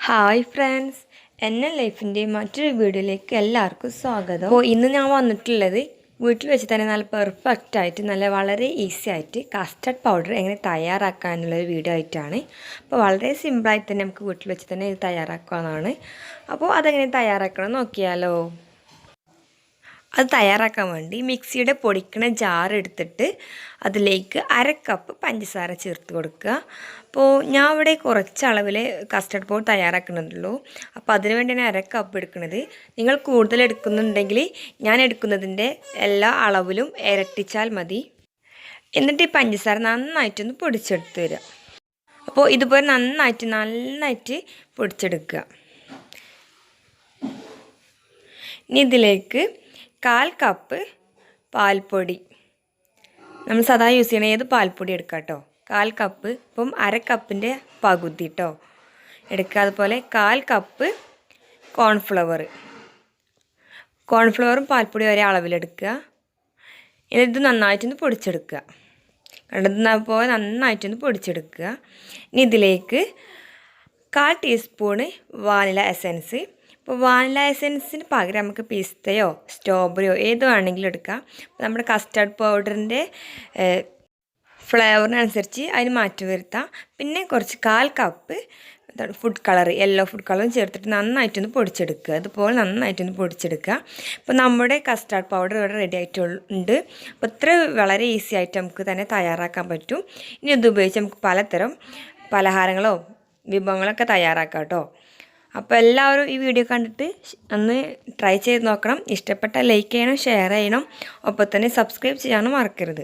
Hi friends, എന്നെ ലൈഫിൻ്റെ മറ്റൊരു വീഡിയോയിലേക്ക് എല്ലാവർക്കും സ്വാഗതം. അപ്പോൾ ഇന്ന് ഞാൻ വന്നിട്ടുള്ളത് വീട്ടിൽ വെച്ച് തന്നെ നല്ല പെർഫെക്റ്റ് ആയിട്ട് വളരെ ഈസി ആയിട്ട് കസ്റ്റർഡ് പൗഡർ എങ്ങനെ തയ്യാറാക്കാനുള്ളൊരു വീഡിയോ ആയിട്ടാണ്. അപ്പോൾ വളരെ സിമ്പിളായിട്ട് തന്നെ നമുക്ക് വീട്ടിൽ വെച്ച് തന്നെ ഇത് തയ്യാറാക്കാവുന്നതാണ്. അപ്പോൾ അതെങ്ങനെ തയ്യാറാക്കണം നോക്കിയാലോ. അത് തയ്യാറാക്കാൻ വേണ്ടി മിക്സിയുടെ പൊടിക്കണ ജാർ എടുത്തിട്ട് അതിലേക്ക് 1/2 കപ്പ് പഞ്ചസാര ചേർത്ത് കൊടുക്കുക. അപ്പോൾ ഞാൻ ഇവിടെ കുറച്ച് അളവിൽ കസ്റ്റർഡ് പൗഡർ തയ്യാറാക്കുന്നുള്ളൂ. അപ്പോൾ അതിന് വേണ്ടിയാണ് 1/2 കപ്പ് എടുക്കുന്നത്. നിങ്ങൾ കൂടുതൽ എടുക്കുന്നുണ്ടെങ്കിൽ ഞാൻ എടുക്കുന്നതിൻ്റെ എല്ലാ അളവിലും ഇരട്ടിച്ചാൽ മതി. എന്നിട്ട് ഈ പഞ്ചസാര നന്നായിട്ടൊന്ന് പൊടിച്ചെടുത്ത് വരിക. അപ്പോൾ ഇതുപോലെ നന്നായിട്ട് പൊടിച്ചെടുക്കുക. ഇനി ഇതിലേക്ക് 1/4 കപ്പ് പാൽപ്പൊടി, നമ്മൾ സാധാ യൂസ് ചെയ്യണ ഏത് പാൽപ്പൊടി എടുക്കുക കേട്ടോ. 1/4 കപ്പ്, ഇപ്പം 1/2 കപ്പിൻ്റെ പകുതി കേട്ടോ എടുക്കുക. അതുപോലെ 1/4 കപ്പ് കോൺഫ്ലവറും പാൽപ്പൊടി ഒരേ അളവിലെടുക്കുക. എന്നിട്ട് നന്നായിട്ടൊന്ന് പൊടിച്ചെടുക്കുക. കണ്ടതുപോലെ നന്നായിട്ടൊന്ന് പൊടിച്ചെടുക്കുക. ഇനി ഇതിലേക്ക് 1/4 ടീസ്പൂണ് വാനില എസൻസ്. ഇപ്പോൾ വാനില എസൻസിന് പകരം നമുക്ക് പിസ്തയോ സ്ട്രോബെറിയോ ഏത് വേണമെങ്കിലും എടുക്കാം. അപ്പോൾ നമ്മുടെ കസ്റ്റർഡ് പൗഡറിൻ്റെ ഫ്ലേവറിനനുസരിച്ച് അതിന് മാറ്റം വരുത്താം. പിന്നെ കുറച്ച് 1/4 cup food colour, yellow food കളറും ചേർത്തിട്ട് നന്നായിട്ടൊന്ന് പൊടിച്ചെടുക്കുക. ഇതുപോലെ നന്നായിട്ടൊന്ന് പൊടിച്ചെടുക്കുക. അപ്പോൾ നമ്മുടെ കസ്റ്റർഡ് പൗഡർ ഇവിടെ റെഡി ആയിട്ടുണ്ട്. അപ്പോൾ ഇത്ര വളരെ ഈസി ആയിട്ട് നമുക്ക് തന്നെ തയ്യാറാക്കാൻ പറ്റും. ഇനി ഇത് ഉപയോഗിച്ച് നമുക്ക് പലതരം പലഹാരങ്ങളോ വിഭവങ്ങളൊക്കെ തയ്യാറാക്കാം കേട്ടോ. അപ്പോൾ എല്ലാവരും ഈ വീഡിയോ കണ്ടിട്ട് ഒന്ന് ട്രൈ ചെയ്ത് നോക്കണം. ഇഷ്ടപ്പെട്ട ലൈക്ക് ചെയ്യണം, ഷെയർ ചെയ്യണം, ഒപ്പം തന്നെ സബ്സ്ക്രൈബ് ചെയ്യാനും മറക്കരുത്.